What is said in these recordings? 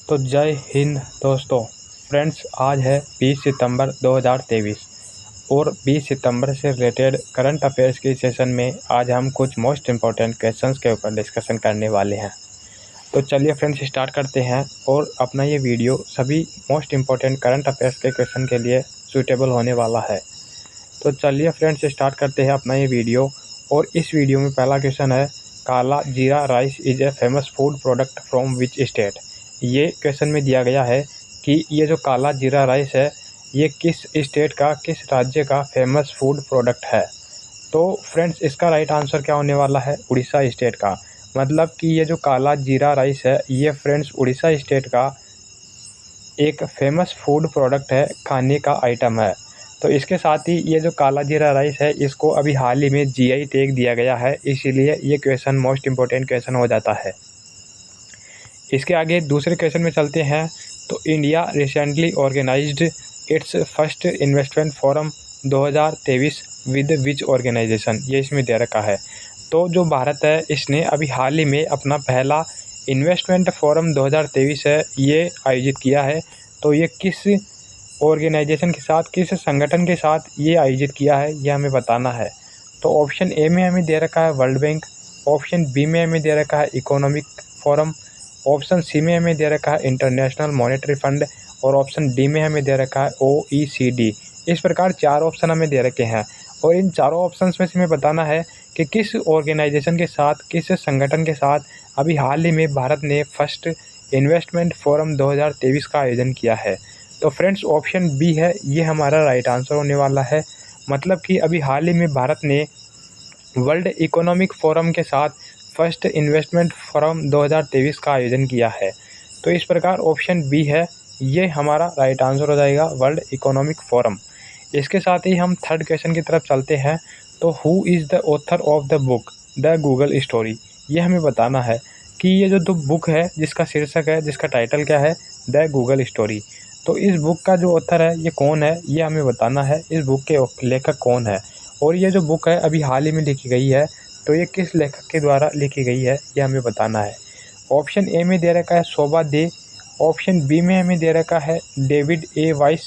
तो जय हिंद दोस्तों। फ्रेंड्स, आज है 20 सितंबर 2023 और 20 सितंबर से रिलेटेड करंट अफेयर्स के सेशन में आज हम कुछ मोस्ट इम्पॉर्टेंट क्वेश्चंस के ऊपर डिस्कशन करने वाले हैं। तो चलिए फ्रेंड्स, स्टार्ट करते हैं और अपना ये वीडियो सभी मोस्ट इम्पॉर्टेंट करंट अफेयर्स के क्वेश्चन के लिए सूटेबल होने वाला है। तो चलिए फ्रेंड्स, स्टार्ट करते हैं अपना ये वीडियो। और इस वीडियो में पहला क्वेश्चन है, काला जीरा rice is a famous food product from which state. ये क्वेश्चन में दिया गया है कि ये जो काला जीरा राइस है ये किस स्टेट का, किस राज्य का फेमस फूड प्रोडक्ट है। तो फ्रेंड्स, इसका राइट आंसर क्या होने वाला है, उड़ीसा स्टेट का। मतलब कि ये जो काला जीरा राइस है ये फ्रेंड्स उड़ीसा स्टेट का एक फेमस फूड प्रोडक्ट है, खाने का आइटम है। तो इसके साथ ही ये जो काला जीरा राइस है इसको अभी हाल ही में जीआई टैग दिया गया है, इसीलिए ये क्वेश्चन मोस्ट इम्पोर्टेंट क्वेश्चन हो जाता है। इसके आगे दूसरे क्वेश्चन में चलते हैं। तो India recently organised its first investment forum 2023 with which organisation, ये इसमें दे रखा है। तो जो भारत है इसने अभी हाल ही में अपना पहला इन्वेस्टमेंट फोरम 2023 है ये आयोजित किया है। तो ये किस ऑर्गेनाइजेशन के साथ, किस संगठन के साथ ये आयोजित किया है, ये हमें बताना है। तो ऑप्शन ए में हमें दे रखा है वर्ल्ड बैंक, ऑप्शन बी में हमें दे रखा है इकोनॉमिक फोरम, ऑप्शन सी में हमें दे रखा है इंटरनेशनल मॉनेटरी फंड और ऑप्शन डी में हमें दे रखा है OECD। इस प्रकार चार ऑप्शन हमें दे रखे हैं और इन चारों ऑप्शंस में से हमें बताना है कि किस ऑर्गेनाइजेशन के साथ, किस संगठन के साथ अभी हाल ही में भारत ने फर्स्ट इन्वेस्टमेंट फोरम 2023 का आयोजन किया है। तो फ्रेंड्स, ऑप्शन बी है ये हमारा राइट आंसर होने वाला है। मतलब कि अभी हाल ही में भारत ने वर्ल्ड इकोनॉमिक फोरम के साथ फर्स्ट इन्वेस्टमेंट फोरम 2023 का आयोजन किया है। तो इस प्रकार ऑप्शन बी है ये हमारा राइट आंसर हो जाएगा, वर्ल्ड इकोनॉमिक फोरम। इसके साथ ही हम थर्ड क्वेश्चन की तरफ चलते हैं। तो who is the author of the book the Google story, ये हमें बताना है कि ये जो बुक है जिसका शीर्षक है, जिसका टाइटल क्या है, द गूगल स्टोरी। तो इस बुक का जो ऑथर है ये कौन है, ये हमें बताना है। इस बुक के लेखक कौन है और ये जो बुक है अभी हाल ही में लिखी गई है तो ये किस लेखक के द्वारा लिखी गई है, ये हमें बताना है। ऑप्शन ए में दे रखा है शोभा दे, ऑप्शन बी में हमें दे रखा है David a vice,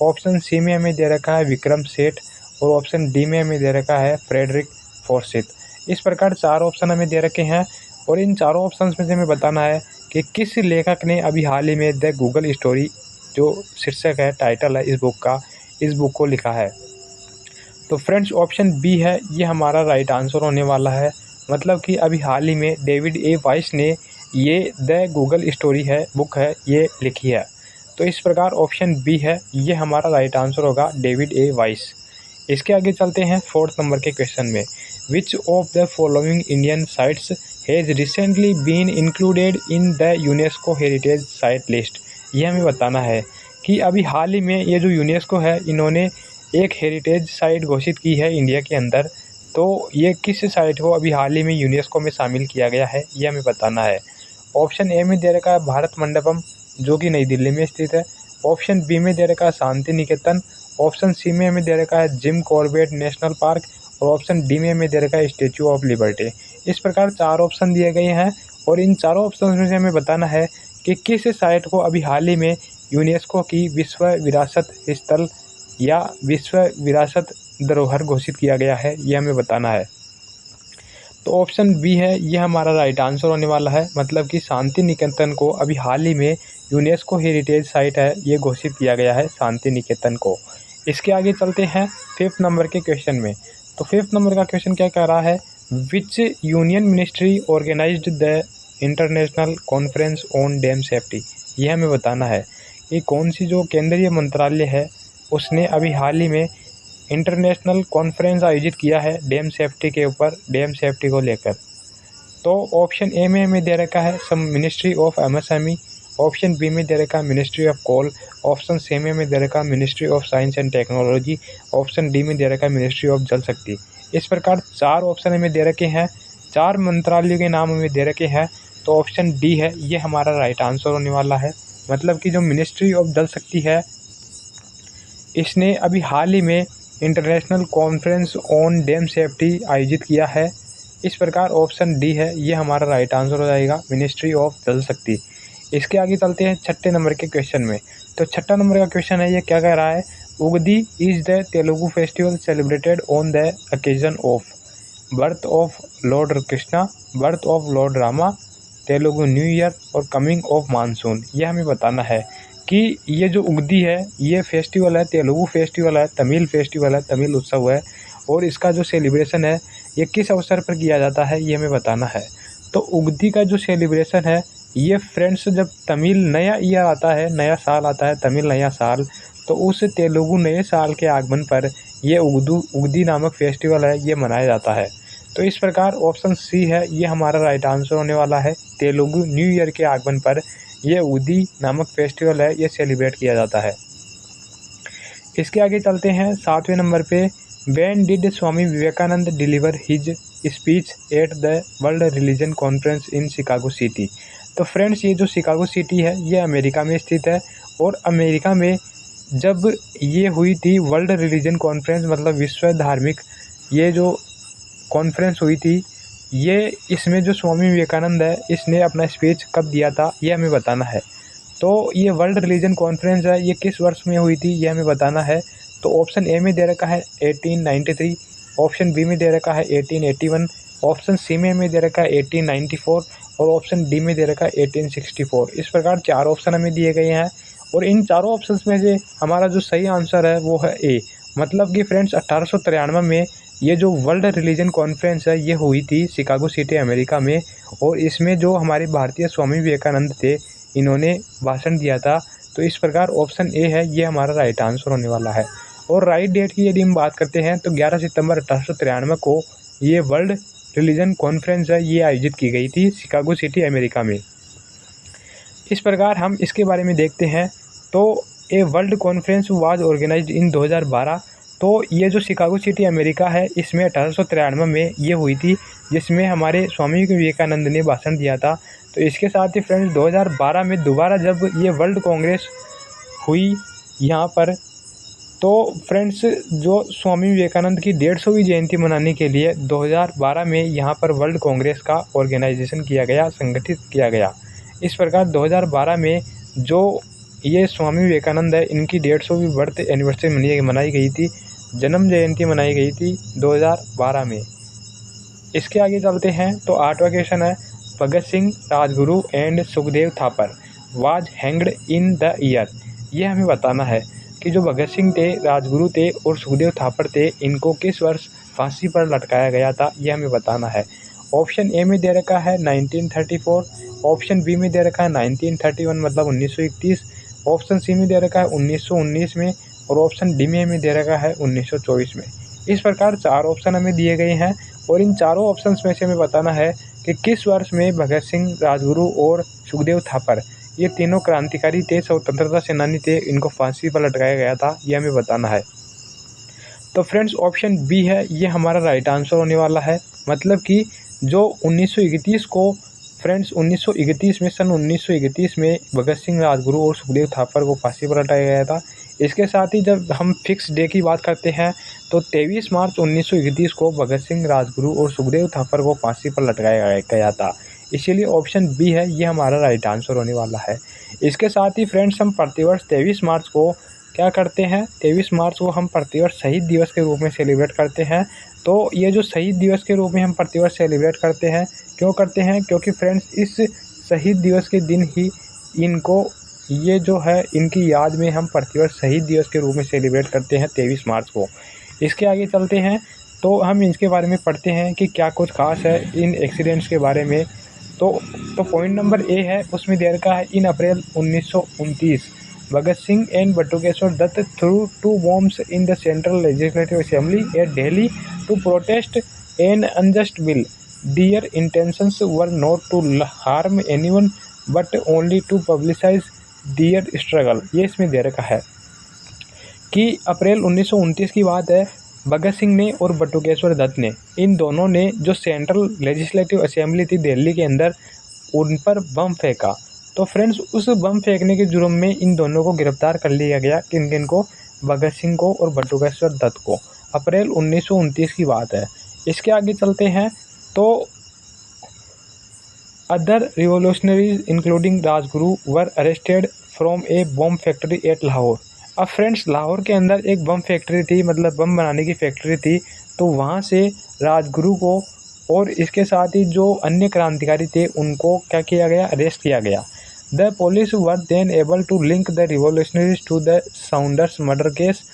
option C में हमें दे रखा है विक्रम सेठ और ऑप्शन डी में हमें दे रखा है फ्रेडरिक फॉर्सिथ। इस प्रकार चार ऑप्शन हमें दे रखे हैं और इन चारों ऑप्शन में से हमें बताना है कि किस लेखक ने अभी हाल ही में द गूगल स्टोरी जो शीर्षक है, टाइटल है इस बुक का, इस बुक को लिखा है। तो फ्रेंड्स, ऑप्शन बी है ये हमारा राइट आंसर होने वाला है। मतलब कि अभी हाल ही में डेविड ए वाइस ने ये द गूगल स्टोरी है, बुक है, ये लिखी है। तो इस प्रकार ऑप्शन बी है ये हमारा राइट आंसर होगा, डेविड ए वाइस। इसके आगे चलते हैं फोर्थ नंबर के क्वेश्चन में। Which of the following Indian sites has recently been included in the UNESCO heritage site list, ये हमें बताना है कि अभी हाल ही में ये जो यूनेस्को है इन्होंने एक हेरिटेज साइट घोषित की है इंडिया के अंदर। तो ये किस साइट को अभी हाल ही में यूनेस्को में शामिल किया गया है, ये हमें बताना है। ऑप्शन ए में दे रखा है भारत मंडपम जो कि नई दिल्ली में स्थित है, ऑप्शन बी में दे रखा है शांति निकेतन, ऑप्शन सी में हमें दे रखा है जिम कॉर्बेट नेशनल पार्क और ऑप्शन डी में हमें दे रखा है स्टेच्यू ऑफ लिबर्टी। इस प्रकार चार ऑप्शन दिए गए हैं और इन चारों ऑप्शन में से हमें बताना है कि किस साइट को अभी हाल ही में यूनेस्को की विश्व विरासत स्थल या विश्व विरासत धरोहर घोषित किया गया है, ये हमें बताना है। तो ऑप्शन बी है ये हमारा राइट आंसर होने वाला है। मतलब कि शांति निकेतन को अभी हाल ही में यूनेस्को हेरिटेज साइट है ये घोषित किया गया है, शांति निकेतन को। इसके आगे चलते हैं फिफ्थ नंबर के क्वेश्चन में। तो फिफ्थ नंबर का क्वेश्चन क्या कह रहा है, which union ministry organised the international conference on dam safety, ये हमें बताना है कि कौन सी जो केंद्रीय मंत्रालय है उसने अभी हाल ही में इंटरनेशनल कॉन्फ्रेंस आयोजित किया है डैम सेफ्टी के ऊपर, डैम सेफ्टी को लेकर। तो ऑप्शन ए में हमें दे रखा है some ministry of MSME, option B में दे रखा है ministry of coal, option C में हमें दे रखा है ministry of science and technology, option D में दे रखा है मिनिस्ट्री ऑफ जल शक्ति। इस प्रकार चार ऑप्शन हमें दे रखे हैं, चार मंत्रालयों के नाम हमें दे रखे हैं। तो ऑप्शन डी है ये हमारा राइट आंसर होने वाला है। मतलब कि जो मिनिस्ट्री ऑफ जल शक्ति है इसने अभी हाल ही में international conference on dam safety आयोजित किया है। इस प्रकार ऑप्शन डी है ये हमारा राइट आंसर हो जाएगा, मिनिस्ट्री ऑफ जल शक्ति। इसके आगे चलते हैं छठे नंबर के क्वेश्चन में। तो छठा नंबर का क्वेश्चन है, ये क्या कह रहा है, Ugadi is the Telugu festival celebrated on the occasion of birth of lord Krishna, birth of lord Rama, Telugu new year और कमिंग ऑफ मानसून। यह हमें बताना है कि ये जो उगदी है ये फेस्टिवल है, तेलुगु फेस्टिवल है, तमिल फेस्टिवल है, तमिल उत्सव है, और इसका जो सेलिब्रेशन है ये किस अवसर पर किया जाता है ये हमें बताना है। तो उगदी का जो सेलिब्रेशन है ये फ्रेंड्स जब तमिल नया ईयर आता है, नया साल आता है, तमिल नया साल, तो उस तेलुगु नए साल के आगमन पर ये उगदी नामक फेस्टिवल है ये मनाया जाता है। तो इस प्रकार ऑप्शन सी है ये हमारा राइट आंसर होने वाला है। तेलुगु न्यू ईयर के आगमन पर ये उगदी नामक फेस्टिवल है ये सेलिब्रेट किया जाता है। इसके आगे चलते हैं 7वें नंबर पे। When did Swami Vivekananda deliver his speech at the world religion conference in Chicago city. तो फ्रेंड्स ये जो शिकागो सिटी है ये अमेरिका में स्थित है, और अमेरिका में जब ये हुई थी वर्ल्ड रिलीजन कॉन्फ्रेंस, मतलब विश्व धार्मिक ये जो कॉन्फ्रेंस हुई थी, ये इसमें जो स्वामी विवेकानंद है इसने अपना स्पीच कब दिया था ये हमें बताना है। तो ये वर्ल्ड रिलीजन कॉन्फ्रेंस है ये किस वर्ष में हुई थी ये हमें बताना है। तो ऑप्शन ए में दे रखा है 1893, ऑप्शन बी में दे रखा है 1881, ऑप्शन सी में दे रखा है 1894 और ऑप्शन डी में दे रखा है 1864। इस प्रकार 4 ऑप्शन हमें दिए गए हैं, और इन चारों ऑप्शंस में से हमारा जो सही आंसर है वो है ए। मतलब कि फ्रेंड्स 1893 में ये जो वर्ल्ड रिलीजन कॉन्फ्रेंस है ये हुई थी शिकागो सिटी अमेरिका में, और इसमें जो हमारे भारतीय स्वामी विवेकानंद थे इन्होंने भाषण दिया था। तो इस प्रकार ऑप्शन ए है ये हमारा राइट आंसर होने वाला है। और राइट डेट की यदि हम बात करते हैं तो 11 सितंबर 1893 को ये वर्ल्ड रिलीजन कॉन्फ्रेंस है ये आयोजित की गई थी शिकागो सिटी अमेरिका में। इस प्रकार हम इसके बारे में देखते हैं। तो a world conference was organised इन 2012। तो ये जो शिकागो सिटी अमेरिका है इसमें 1893 में ये हुई थी, जिसमें हमारे स्वामी विवेकानंद ने भाषण दिया था। तो इसके साथ ही फ्रेंड्स 2012 में दोबारा जब ये वर्ल्ड कांग्रेस हुई यहाँ पर, तो फ्रेंड्स जो स्वामी विवेकानंद की 150वीं जयंती मनाने के लिए 2012 में यहाँ पर वर्ल्ड कांग्रेस का ऑर्गेनाइजेशन किया गया, संगठित किया गया। इस प्रकार 2012 में जो ये स्वामी विवेकानंद है इनकी 150वीं बर्थ एनिवर्सरी मनाई गई थी, जन्म जयंती मनाई गई थी 2012 में। इसके आगे चलते हैं। तो 8वां क्वेश्चन है, Bhagat Singh, Rajguru and Sukhdev Thapar was hanged in the year. ये हमें बताना है कि जो भगत सिंह थे, राजगुरु थे और सुखदेव थापर थे, इनको किस वर्ष फांसी पर लटकाया गया था ये हमें बताना है। ऑप्शन ए में दे रखा है 1934, ऑप्शन बी में दे रखा है 1931 मतलब 1931, ऑप्शन सी में दे रखा है 1919 में, और ऑप्शन डी में दे रखा है 1924 में। इस प्रकार 4 ऑप्शन हमें दिए गए हैं, और इन चारों ऑप्शंस में से हमें बताना है कि किस वर्ष में भगत सिंह, राजगुरु और सुखदेव थापर ये तीनों क्रांतिकारी थे, स्वतंत्रता सेनानी थे, इनको फांसी पर लटकाया गया था ये हमें बताना है। तो फ्रेंड्स ऑप्शन बी है ये हमारा राइट आंसर होने वाला है। मतलब कि जो 1931 को फ्रेंड्स 1931 में सन 1931 में भगत सिंह, राजगुरु और सुखदेव थापर को फांसी पर लटकाया गया था। इसके साथ ही जब हम फिक्स डे की बात करते हैं तो 23 मार्च 1931 को भगत सिंह, राजगुरु और सुखदेव थापर को फांसी पर लटकाया गया था। इसीलिए ऑप्शन बी है ये हमारा राइट आंसर होने वाला है। इसके साथ ही फ्रेंड्स हम प्रतिवर्ष 23 मार्च को क्या करते हैं, 23 मार्च को हम प्रतिवर्ष शहीद दिवस के रूप में सेलिब्रेट करते हैं। तो ये जो शहीद दिवस के रूप में हम प्रतिवर्ष सेलिब्रेट करते हैं, क्यों करते हैं, क्योंकि फ्रेंड्स इस शहीद दिवस के दिन ही इनको ये जो है इनकी याद में हम प्रतिवर्ष शहीद दिवस के रूप में सेलिब्रेट करते हैं 23 मार्च को। इसके आगे चलते हैं तो हम इसके बारे में पढ़ते हैं कि क्या कुछ खास है इन एक्सीडेंट्स के बारे में। तो पॉइंट नंबर ए है उसमें दे रखा है, in April 1929 Bhagat Singh and Batukeshwar Dutt through 2 bombs in the Central Legislative Assembly at Delhi to protest an unjust bill. Their intentions were not to harm anyone but only to publicize their struggle। ये इसमें दे रखा है कि अप्रैल 1929 की बात है, भगत सिंह ने और बटुकेश्वर दत्त ने, इन दोनों ने जो सेंट्रल लेजिस्लेटिव असेंबली थी दिल्ली के अंदर उन पर बम फेंका। तो फ्रेंड्स उस बम फेंकने के जुर्म में इन दोनों को गिरफ्तार कर लिया गया। किन किन को, भगत सिंह को और बटुकेश्वर दत्त को। अप्रैल 1929 की बात है। इसके आगे चलते हैं तो Other revolutionaries including Rajguru were arrested from a bomb factory at Lahore। अब फ्रेंड्स लाहौर के अंदर एक बम फैक्ट्री थी, मतलब बम बनाने की फैक्ट्री थी, तो वहाँ से राजगुरु को और इसके साथ ही जो अन्य क्रांतिकारी थे उनको क्या किया गया, अरेस्ट किया गया। The police were then able to link the revolutionaries to the Saunders murder case.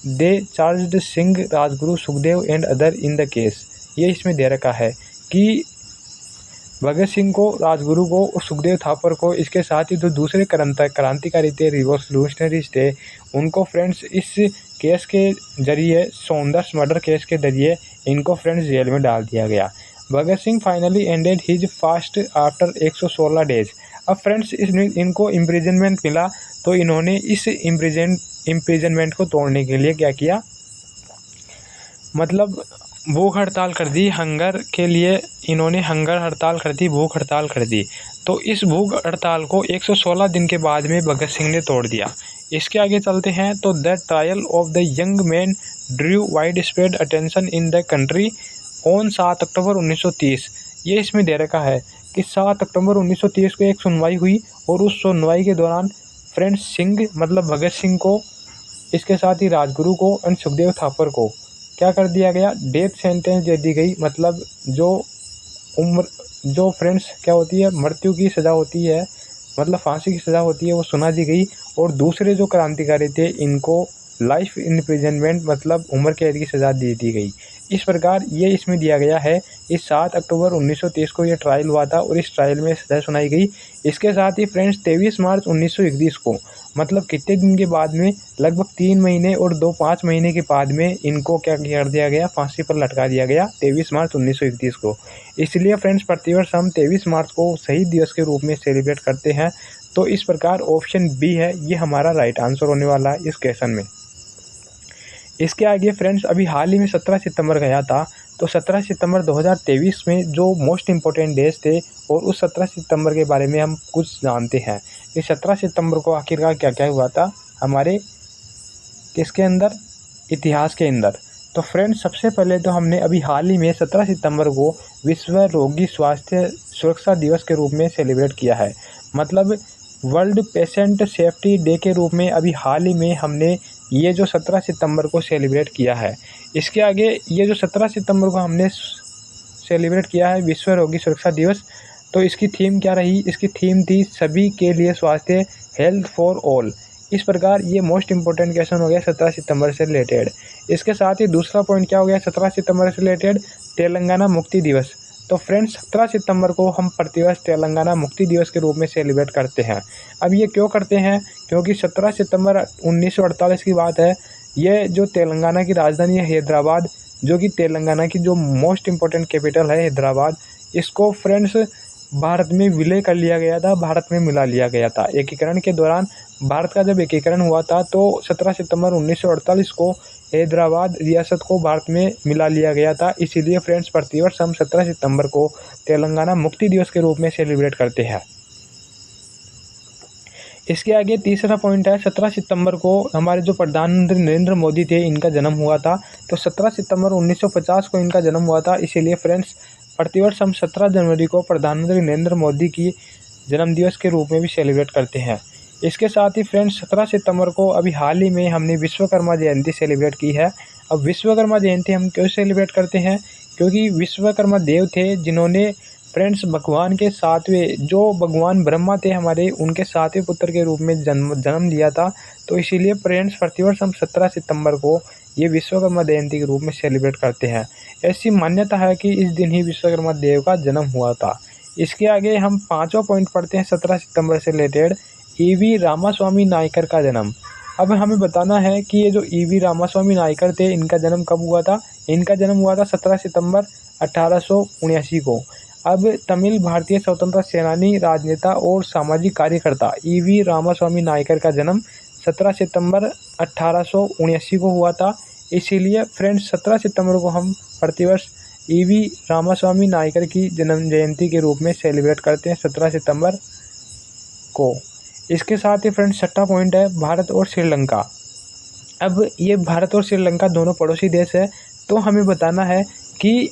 They charged Singh, Rajguru, Sukhdev and other in the case. ये इसमें दे रखा है कि भगत सिंह को, राजगुरु को और सुखदेव थापर को, इसके साथ ही जो दूसरे क्रांतिकारी थे, रिवॉल्यूशनरीज थे, उनको फ्रेंड्स इस केस के जरिए, सौंदर्स मर्डर केस के जरिए इनको फ्रेंड्स जेल में डाल दिया गया। Bhagat Singh finally ended his fast after 116 days. अब फ्रेंड्स इनको इम्प्रिजनमेंट मिला, तो इन्होंने इस इम्प्रिजनमेंट को तोड़ने के लिए क्या किया, मतलब भूख हड़ताल कर दी। हंगर के लिए इन्होंने हंगर हड़ताल कर दी, भूख हड़ताल कर दी। तो इस भूख हड़ताल को 116 दिन के बाद में भगत सिंह ने तोड़ दिया। इसके आगे चलते हैं तो the trial of the young man Drew wide spread attention in the country on 7 अक्टूबर 1930। ये इसमें दे रखा है कि 7 अक्टूबर 1930 को एक सुनवाई हुई और उस सुनवाई के दौरान फ्रेंड्स सिंह, मतलब भगत सिंह को, इसके साथ ही राजगुरु को और सुखदेव थापर को क्या कर दिया गया, डेथ सेंटेंस दे दी गई। मतलब जो फ्रेंड्स क्या होती है, मृत्यु की सज़ा होती है, मतलब फांसी की सज़ा होती है, वो सुना दी गई। और दूसरे जो क्रांतिकारी थे इनको लाइफ इम्प्रिजनमेंट, मतलब उम्र कैद की सज़ा दे दी गई। इस प्रकार ये इसमें दिया गया है। इस 7 अक्टूबर 1930 को ये ट्रायल हुआ था और इस ट्रायल में सज़ा सुनाई गई। इसके साथ ही फ्रेंड्स 23 मार्च 1931 को, मतलब कितने दिन के बाद में, लगभग 3 महीने और 5 महीने के बाद में इनको क्या कर दिया गया, फांसी पर लटका दिया गया 23 मार्च 1931 को। इसलिए फ्रेंड्स प्रतिवर्ष हम 23 मार्च को शहीद दिवस के रूप में सेलिब्रेट करते हैं। तो इस प्रकार ऑप्शन बी है, ये हमारा राइट आंसर होने वाला है इस क्वेश्चन में। इसके आगे फ्रेंड्स अभी हाल ही में 17 सितंबर गया था, तो 17 सितंबर 2023 में जो मोस्ट इम्पोर्टेंट डेज थे और उस 17 सितंबर के बारे में हम कुछ जानते हैं कि 17 सितंबर को आखिरकार क्या क्या हुआ था हमारे किसके अंदर, इतिहास के अंदर। तो फ्रेंड्स सबसे पहले तो हमने अभी हाल ही में 17 सितंबर को विश्व रोगी स्वास्थ्य सुरक्षा दिवस के रूप में सेलिब्रेट किया है। मतलब वर्ल्ड पेशेंट सेफ्टी डे के रूप में अभी हाल ही में हमने ये जो 17 सितंबर को सेलिब्रेट किया है। इसके आगे ये जो 17 सितंबर को हमने सेलिब्रेट किया है विश्व रोगी सुरक्षा दिवस, तो इसकी थीम क्या रही, इसकी थीम थी सभी के लिए स्वास्थ्य, हेल्थ फॉर ऑल। इस प्रकार ये मोस्ट इंपॉर्टेंट क्वेश्चन हो गया 17 सितंबर से रिलेटेड। इसके साथ ही दूसरा पॉइंट क्या हो गया 17 सितंबर से रिलेटेड, तेलंगाना मुक्ति दिवस। तो फ्रेंड्स 17 सितंबर को हम प्रतिवर्ष तेलंगाना मुक्ति दिवस के रूप में सेलिब्रेट करते हैं। अब ये क्यों करते हैं, क्योंकि 17 सितंबर 1948 की बात है। ये जो तेलंगाना की राजधानी है हैदराबाद, जो कि तेलंगाना की जो मोस्ट इम्पोर्टेंट कैपिटल है हैदराबाद, इसको फ्रेंड्स भारत में विलय कर लिया गया था, भारत में मिला लिया गया था। एकीकरण के दौरान भारत का जब एकीकरण हुआ था तो 17 सितंबर 1948 को हैदराबाद रियासत को भारत में मिला लिया गया था। इसीलिए फ्रेंड्स प्रतिवर्ष हम 17 सितंबर को तेलंगाना मुक्ति दिवस के रूप में सेलिब्रेट करते हैं। इसके आगे तीसरा पॉइंट है 17 सितंबर को हमारे जो प्रधानमंत्री नरेंद्र मोदी थे इनका जन्म हुआ था। तो 17 सितंबर 1950 को इनका जन्म हुआ था। इसीलिए फ्रेंड्स प्रतिवर्ष हम 17 जनवरी को प्रधानमंत्री नरेंद्र मोदी की जन्मदिवस के रूप में भी सेलिब्रेट करते हैं। इसके साथ ही फ्रेंड्स 17 सितंबर को अभी हाल ही में हमने विश्वकर्मा जयंती सेलिब्रेट की है। अब विश्वकर्मा जयंती हम क्यों सेलिब्रेट करते हैं, क्योंकि विश्वकर्मा देव थे जिन्होंने फ्रेंड्स भगवान के 7वें, जो भगवान ब्रह्मा थे हमारे, उनके 7वें पुत्र के रूप में जन्म लिया था। तो इसीलिए फ्रेंड्स प्रतिवर्ष हम 17 सितंबर को ये विश्वकर्मा जयंती के रूप में सेलिब्रेट करते हैं। ऐसी मान्यता है कि इस दिन ही विश्वकर्मा देव का जन्म हुआ था। इसके आगे हम 5वां पॉइंट पढ़ते हैं 17 सितंबर से रिलेटेड, ईवी रामास्वामी नायकर का जन्म। अब हमें बताना है कि ये जो ईवी रामास्वामी नायकर थे इनका जन्म कब हुआ था। इनका जन्म हुआ था 17 सितंबर 1879 को। अब तमिल भारतीय स्वतंत्रता सेनानी, राजनेता और सामाजिक कार्यकर्ता ईवी रामास्वामी नायकर का जन्म 17 सितंबर 1879 को हुआ था। इसीलिए फ्रेंड्स 17 सितंबर को हम प्रतिवर्ष ईवी रामास्वामी नायकर की जन्म जयंती के रूप में सेलिब्रेट करते हैं 17 सितंबर को। इसके साथ ही फ्रेंड्स 6वां पॉइंट है भारत और श्रीलंका। अब ये भारत और श्रीलंका दोनों पड़ोसी देश है, तो हमें बताना है कि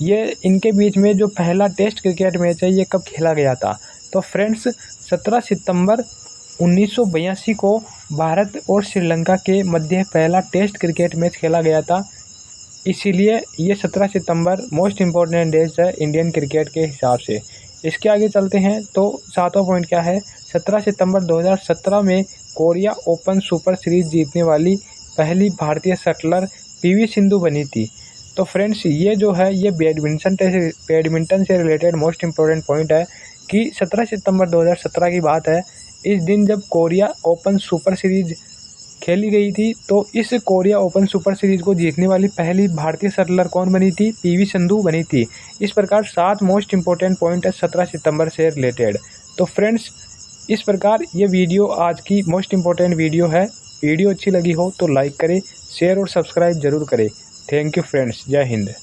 ये इनके बीच में जो पहला टेस्ट क्रिकेट मैच है ये कब खेला गया था? तो फ्रेंड्स 17 सितंबर 1982 को भारत और श्रीलंका के मध्य पहला टेस्ट क्रिकेट मैच खेला गया था। इसीलिए ये 17 सितंबर मोस्ट इम्पॉर्टेंट डेज है इंडियन क्रिकेट के हिसाब से। इसके आगे चलते हैं तो 7वां पॉइंट क्या है? 17 सितंबर 2017 में कोरिया ओपन सुपर सीरीज जीतने वाली पहली भारतीय शटलर पीवी सिंधु बनी थी। तो फ्रेंड्स ये जो है ये बैडमिंटन से रिलेटेड मोस्ट इम्पोर्टेंट पॉइंट है कि 17 सितंबर 2017 की बात है। इस दिन जब कोरिया ओपन सुपर सीरीज खेली गई थी तो इस कोरिया ओपन सुपर सीरीज को जीतने वाली पहली भारतीय शटलर कौन बनी थी? पीवी सिंधु बनी थी। इस प्रकार 7 मोस्ट इम्पोर्टेंट पॉइंट है 17 सितंबर से रिलेटेड। तो फ्रेंड्स इस प्रकार ये वीडियो आज की मोस्ट इम्पोर्टेंट वीडियो है। वीडियो अच्छी लगी हो तो लाइक करें, शेयर और सब्सक्राइब जरूर करें। थैंक यू फ्रेंड्स, जय हिंद।